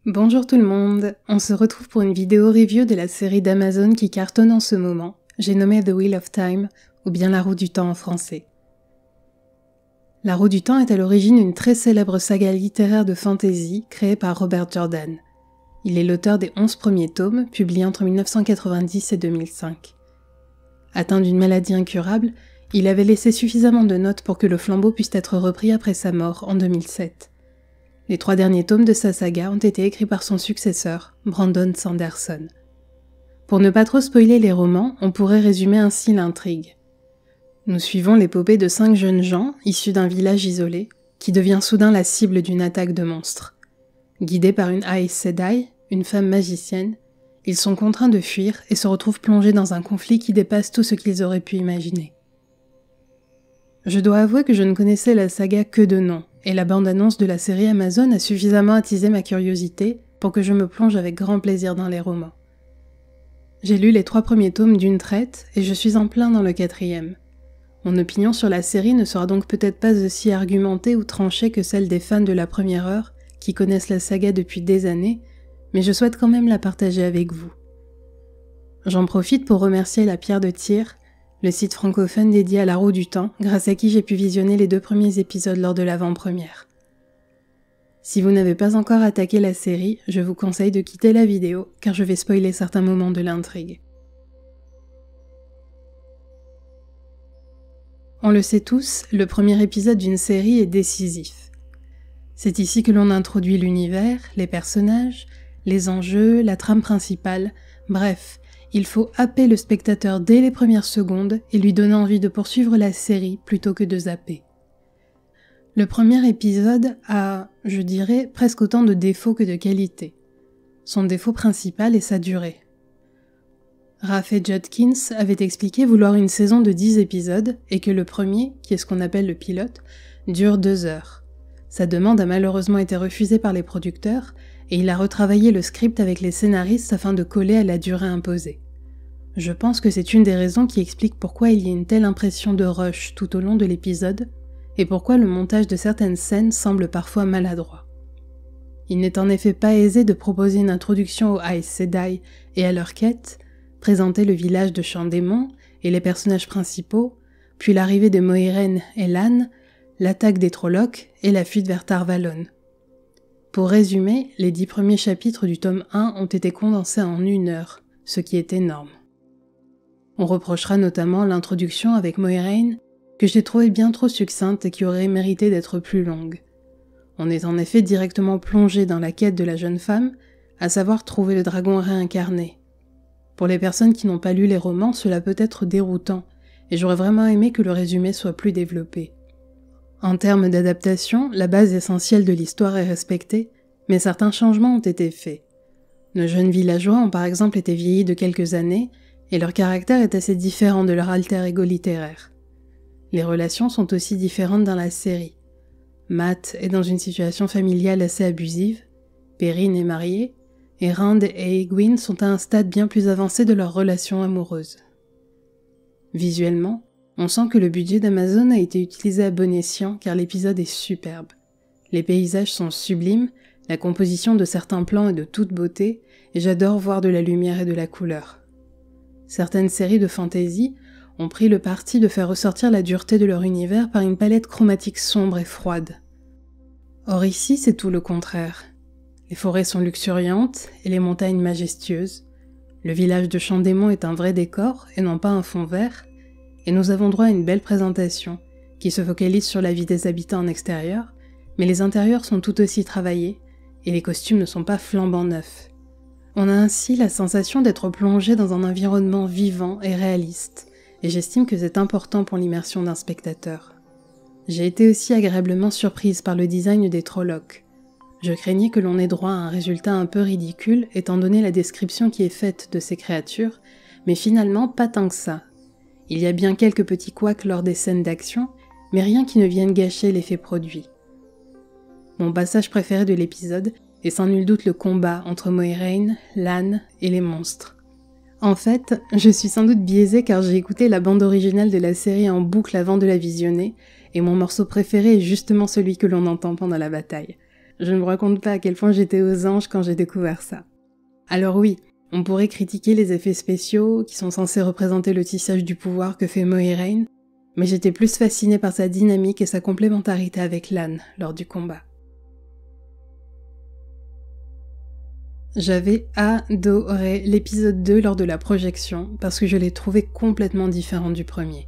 Bonjour tout le monde, on se retrouve pour une vidéo review de la série d'Amazon qui cartonne en ce moment, j'ai nommé The Wheel of Time, ou bien La Roue du Temps en français. La Roue du Temps est à l'origine une très célèbre saga littéraire de fantasy créée par Robert Jordan. Il est l'auteur des 11 premiers tomes, publiés entre 1990 et 2005. Atteint d'une maladie incurable, il avait laissé suffisamment de notes pour que le flambeau puisse être repris après sa mort en 2007. Les 3 derniers tomes de sa saga ont été écrits par son successeur, Brandon Sanderson. Pour ne pas trop spoiler les romans, on pourrait résumer ainsi l'intrigue. Nous suivons l'épopée de 5 jeunes gens, issus d'un village isolé, qui devient soudain la cible d'une attaque de monstres. Guidés par une Aes Sedai, une femme magicienne, ils sont contraints de fuir et se retrouvent plongés dans un conflit qui dépasse tout ce qu'ils auraient pu imaginer. Je dois avouer que je ne connaissais la saga que de nom, et la bande-annonce de la série Amazon a suffisamment attisé ma curiosité pour que je me plonge avec grand plaisir dans les romans. J'ai lu les 3 premiers tomes d'une traite et je suis en plein dans le 4e. Mon opinion sur la série ne sera donc peut-être pas aussi argumentée ou tranchée que celle des fans de la première heure qui connaissent la saga depuis des années, mais je souhaite quand même la partager avec vous. J'en profite pour remercier la Pierre de Tir, le site francophone dédié à la Roue du Temps, grâce à qui j'ai pu visionner les 2 premiers épisodes lors de l'avant-première. Si vous n'avez pas encore attaqué la série, je vous conseille de quitter la vidéo, car je vais spoiler certains moments de l'intrigue. On le sait tous, le premier épisode d'une série est décisif. C'est ici que l'on introduit l'univers, les personnages, les enjeux, la trame principale, bref, il faut happer le spectateur dès les premières secondes et lui donner envie de poursuivre la série plutôt que de zapper. Le premier épisode a, je dirais, presque autant de défauts que de qualités. Son défaut principal est sa durée. Raph et Judkins avaient expliqué vouloir une saison de 10 épisodes et que le premier, qui est ce qu'on appelle le pilote, dure 2 heures. Sa demande a malheureusement été refusée par les producteurs et il a retravaillé le script avec les scénaristes afin de coller à la durée imposée. Je pense que c'est une des raisons qui explique pourquoi il y a une telle impression de rush tout au long de l'épisode et pourquoi le montage de certaines scènes semble parfois maladroit. Il n'est en effet pas aisé de proposer une introduction aux Aes Sedai et à leur quête, présenter le village de Champ-Démon et les personnages principaux, puis l'arrivée de Moiraine et Lan, l'attaque des Trollocs et la fuite vers Tar Valon. Pour résumer, les 10 premiers chapitres du tome 1 ont été condensés en 1 heure, ce qui est énorme. On reprochera notamment l'introduction avec Moiraine, que j'ai trouvée bien trop succincte et qui aurait mérité d'être plus longue. On est en effet directement plongé dans la quête de la jeune femme, à savoir trouver le dragon réincarné. Pour les personnes qui n'ont pas lu les romans, cela peut être déroutant, et j'aurais vraiment aimé que le résumé soit plus développé. En termes d'adaptation, la base essentielle de l'histoire est respectée, mais certains changements ont été faits. Nos jeunes villageois ont par exemple été vieillis de quelques années, et leur caractère est assez différent de leur alter ego littéraire. Les relations sont aussi différentes dans la série. Matt est dans une situation familiale assez abusive, Perrine est mariée, et Rand et Egwene sont à un stade bien plus avancé de leur relation amoureuse. Visuellement, on sent que le budget d'Amazon a été utilisé à bon escient car l'épisode est superbe. Les paysages sont sublimes, la composition de certains plans est de toute beauté, et j'adore voir de la lumière et de la couleur. Certaines séries de fantasy ont pris le parti de faire ressortir la dureté de leur univers par une palette chromatique sombre et froide. Or ici, c'est tout le contraire. Les forêts sont luxuriantes et les montagnes majestueuses. Le village de Champ-Démon est un vrai décor et non pas un fond vert, et nous avons droit à une belle présentation qui se focalise sur la vie des habitants en extérieur, mais les intérieurs sont tout aussi travaillés et les costumes ne sont pas flambant neufs. On a ainsi la sensation d'être plongé dans un environnement vivant et réaliste, et j'estime que c'est important pour l'immersion d'un spectateur. J'ai été aussi agréablement surprise par le design des Trollocs. Je craignais que l'on ait droit à un résultat un peu ridicule étant donné la description qui est faite de ces créatures, mais finalement pas tant que ça. Il y a bien quelques petits couacs lors des scènes d'action, mais rien qui ne vienne gâcher l'effet produit. Mon passage préféré de l'épisode est sans nul doute le combat entre Moiraine, Lan et les monstres. En fait, je suis sans doute biaisée car j'ai écouté la bande originale de la série en boucle avant de la visionner, et mon morceau préféré est justement celui que l'on entend pendant la bataille. Je ne me raconte pas à quel point j'étais aux anges quand j'ai découvert ça. Alors oui, on pourrait critiquer les effets spéciaux qui sont censés représenter le tissage du pouvoir que fait Moiraine, mais j'étais plus fascinée par sa dynamique et sa complémentarité avec Lan lors du combat. J'avais adoré l'épisode 2 lors de la projection parce que je l'ai trouvé complètement différent du premier.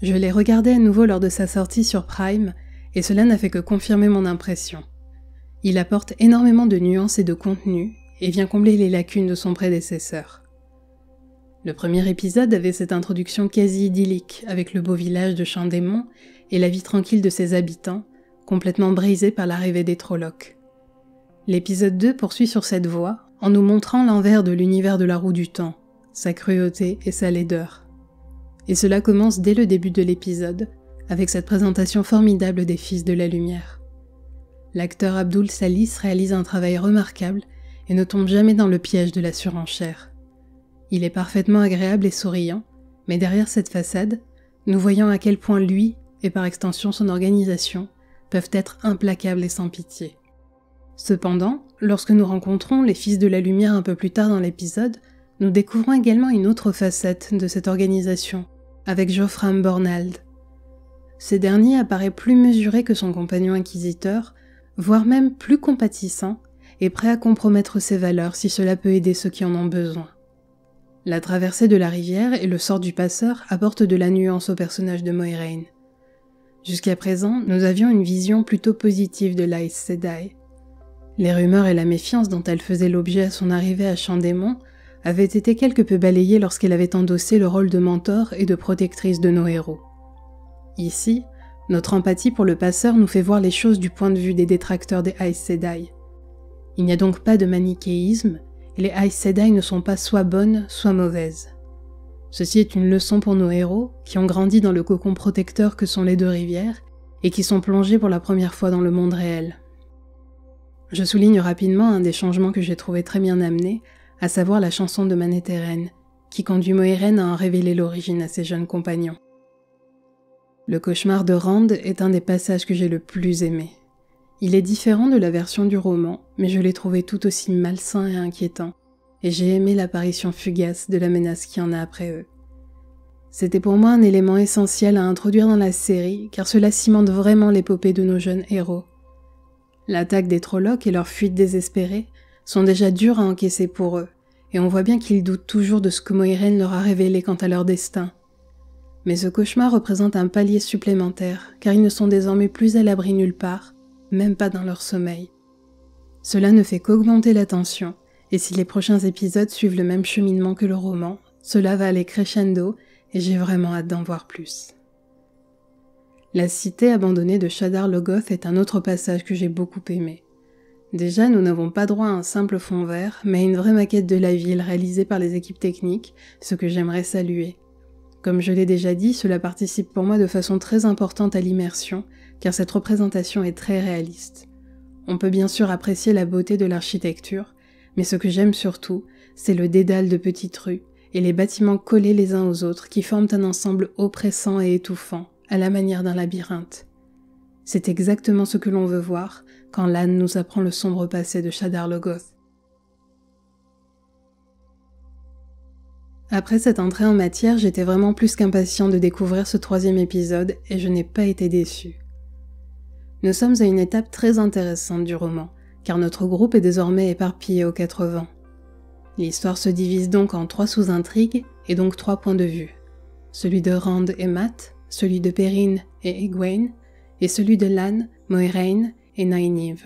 Je l'ai regardé à nouveau lors de sa sortie sur Prime et cela n'a fait que confirmer mon impression. Il apporte énormément de nuances et de contenu et vient combler les lacunes de son prédécesseur. Le premier épisode avait cette introduction quasi idyllique avec le beau village de Champ-Démon et la vie tranquille de ses habitants, complètement brisée par l'arrivée des Trollocs. L'épisode 2 poursuit sur cette voie en nous montrant l'envers de l'univers de la Roue du Temps, sa cruauté et sa laideur. Et cela commence dès le début de l'épisode, avec cette présentation formidable des Fils de la Lumière. L'acteur Abdul Salis réalise un travail remarquable et ne tombe jamais dans le piège de la surenchère. Il est parfaitement agréable et souriant, mais derrière cette façade, nous voyons à quel point lui, et par extension son organisation, peuvent être implacables et sans pitié. Cependant, lorsque nous rencontrons les Fils de la Lumière un peu plus tard dans l'épisode, nous découvrons également une autre facette de cette organisation, avec Geoffram Bornald. Ce dernier apparaît plus mesuré que son compagnon inquisiteur, voire même plus compatissant, et prêt à compromettre ses valeurs si cela peut aider ceux qui en ont besoin. La traversée de la rivière et le sort du passeur apportent de la nuance au personnage de Moiraine. Jusqu'à présent, nous avions une vision plutôt positive de l'Aes Sedai. Les rumeurs et la méfiance dont elle faisait l'objet à son arrivée à Champ-Démon avaient été quelque peu balayées lorsqu'elle avait endossé le rôle de mentor et de protectrice de nos héros. Ici, notre empathie pour le passeur nous fait voir les choses du point de vue des détracteurs des Aes Sedai. Il n'y a donc pas de manichéisme, et les Aes Sedai ne sont pas soit bonnes, soit mauvaises. Ceci est une leçon pour nos héros, qui ont grandi dans le cocon protecteur que sont les deux rivières, et qui sont plongés pour la première fois dans le monde réel. Je souligne rapidement un des changements que j'ai trouvé très bien amené, à savoir la chanson de Manetheren, qui conduit Moiraine à en révéler l'origine à ses jeunes compagnons. Le cauchemar de Rand est un des passages que j'ai le plus aimé. Il est différent de la version du roman, mais je l'ai trouvé tout aussi malsain et inquiétant, et j'ai aimé l'apparition fugace de la menace qui en a après eux. C'était pour moi un élément essentiel à introduire dans la série, car cela cimente vraiment l'épopée de nos jeunes héros. L'attaque des Trollocs et leur fuite désespérée sont déjà dures à encaisser pour eux, et on voit bien qu'ils doutent toujours de ce que Moiraine leur a révélé quant à leur destin. Mais ce cauchemar représente un palier supplémentaire, car ils ne sont désormais plus à l'abri nulle part, même pas dans leur sommeil. Cela ne fait qu'augmenter la tension, et si les prochains épisodes suivent le même cheminement que le roman, cela va aller crescendo, et j'ai vraiment hâte d'en voir plus. La cité abandonnée de Shadar Logoth est un autre passage que j'ai beaucoup aimé. Déjà, nous n'avons pas droit à un simple fond vert, mais à une vraie maquette de la ville réalisée par les équipes techniques, ce que j'aimerais saluer. Comme je l'ai déjà dit, cela participe pour moi de façon très importante à l'immersion, car cette représentation est très réaliste. On peut bien sûr apprécier la beauté de l'architecture, mais ce que j'aime surtout, c'est le dédale de petites rues et les bâtiments collés les uns aux autres qui forment un ensemble oppressant et étouffant, à la manière d'un labyrinthe. C'est exactement ce que l'on veut voir quand Lan nous apprend le sombre passé de Shadar Logoth. Après cette entrée en matière, j'étais vraiment plus qu'impatient de découvrir ce troisième épisode et je n'ai pas été déçu. Nous sommes à une étape très intéressante du roman, car notre groupe est désormais éparpillé aux 4 vents. L'histoire se divise donc en 3 sous-intrigues et donc 3 points de vue. Celui de Rand et Mat, celui de Perrine et Egwene, et celui de Lan, Moiraine et Nynaeve.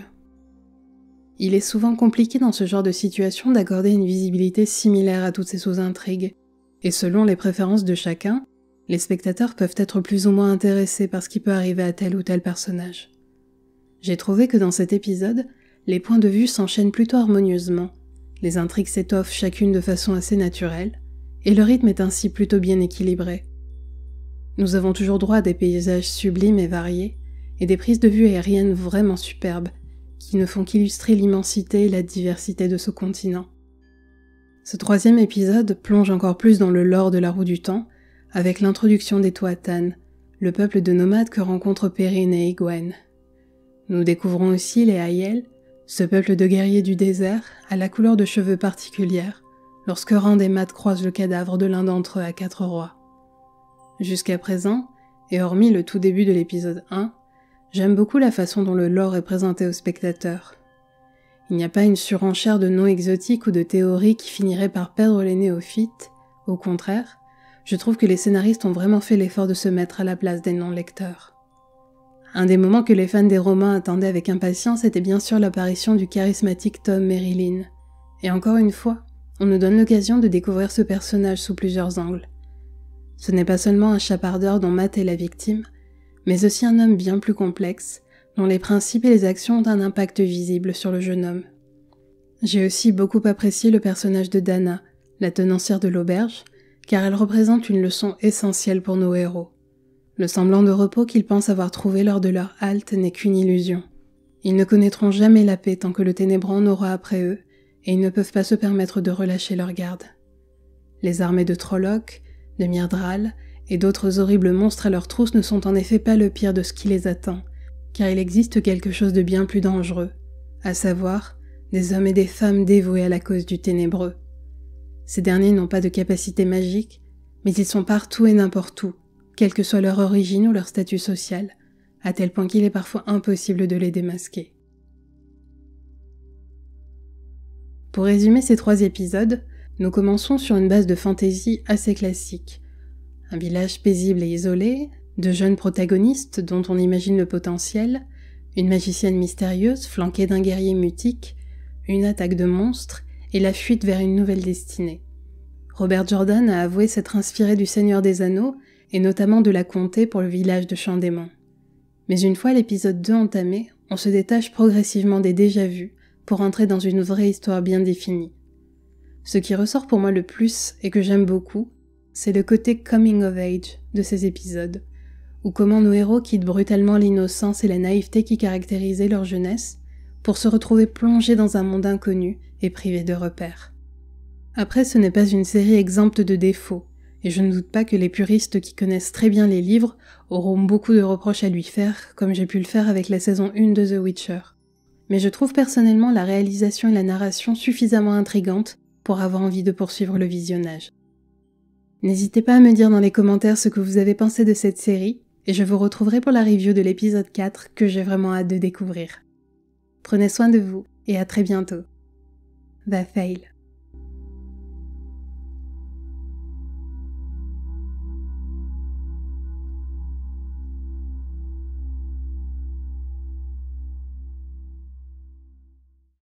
Il est souvent compliqué dans ce genre de situation d'accorder une visibilité similaire à toutes ces sous-intrigues, et selon les préférences de chacun, les spectateurs peuvent être plus ou moins intéressés par ce qui peut arriver à tel ou tel personnage. J'ai trouvé que dans cet épisode, les points de vue s'enchaînent plutôt harmonieusement, les intrigues s'étoffent chacune de façon assez naturelle, et le rythme est ainsi plutôt bien équilibré. Nous avons toujours droit à des paysages sublimes et variés, et des prises de vue aériennes vraiment superbes, qui ne font qu'illustrer l'immensité et la diversité de ce continent. Ce troisième épisode plonge encore plus dans le lore de la Roue du Temps, avec l'introduction des Tuathan, le peuple de nomades que rencontrent Perrine et Egwene. Nous découvrons aussi les Aiel, ce peuple de guerriers du désert à la couleur de cheveux particulière, lorsque Rand et Mat croisent le cadavre de l'un d'entre eux à 4 rois. Jusqu'à présent, et hormis le tout début de l'épisode 1, j'aime beaucoup la façon dont le lore est présenté au spectateur. Il n'y a pas une surenchère de noms exotiques ou de théories qui finirait par perdre les néophytes. Au contraire, je trouve que les scénaristes ont vraiment fait l'effort de se mettre à la place des non-lecteurs. Un des moments que les fans des romans attendaient avec impatience était bien sûr l'apparition du charismatique Tom Merrilin. Et encore une fois, on nous donne l'occasion de découvrir ce personnage sous plusieurs angles. Ce n'est pas seulement un chapardeur dont Mat est la victime, mais aussi un homme bien plus complexe, dont les principes et les actions ont un impact visible sur le jeune homme. J'ai aussi beaucoup apprécié le personnage de Dana, la tenancière de l'auberge, car elle représente une leçon essentielle pour nos héros. Le semblant de repos qu'ils pensent avoir trouvé lors de leur halte n'est qu'une illusion. Ils ne connaîtront jamais la paix tant que le ténébreux en aura après eux, et ils ne peuvent pas se permettre de relâcher leur garde. Les armées de Trollocs, de Myrddraal et d'autres horribles monstres à leur trousse ne sont en effet pas le pire de ce qui les attend, car il existe quelque chose de bien plus dangereux, à savoir des hommes et des femmes dévoués à la cause du ténébreux. Ces derniers n'ont pas de capacité magique, mais ils sont partout et n'importe où, quelle que soit leur origine ou leur statut social, à tel point qu'il est parfois impossible de les démasquer. Pour résumer ces 3 épisodes, nous commençons sur une base de fantasy assez classique. Un village paisible et isolé, 2 jeunes protagonistes dont on imagine le potentiel, une magicienne mystérieuse flanquée d'un guerrier mutique, une attaque de monstres et la fuite vers une nouvelle destinée. Robert Jordan a avoué s'être inspiré du Seigneur des Anneaux et notamment de la comté pour le village de Champ-des-Monts. Mais une fois l'épisode 2 entamé, on se détache progressivement des déjà-vus pour entrer dans une vraie histoire bien définie. Ce qui ressort pour moi le plus et que j'aime beaucoup, c'est le côté coming of age de ces épisodes, ou comment nos héros quittent brutalement l'innocence et la naïveté qui caractérisaient leur jeunesse pour se retrouver plongés dans un monde inconnu et privés de repères. Après, ce n'est pas une série exempte de défauts, et je ne doute pas que les puristes qui connaissent très bien les livres auront beaucoup de reproches à lui faire, comme j'ai pu le faire avec la saison 1 de The Witcher. Mais je trouve personnellement la réalisation et la narration suffisamment intrigantes pour avoir envie de poursuivre le visionnage. N'hésitez pas à me dire dans les commentaires ce que vous avez pensé de cette série, et je vous retrouverai pour la review de l'épisode 4 que j'ai vraiment hâte de découvrir. Prenez soin de vous, et à très bientôt. The Fail.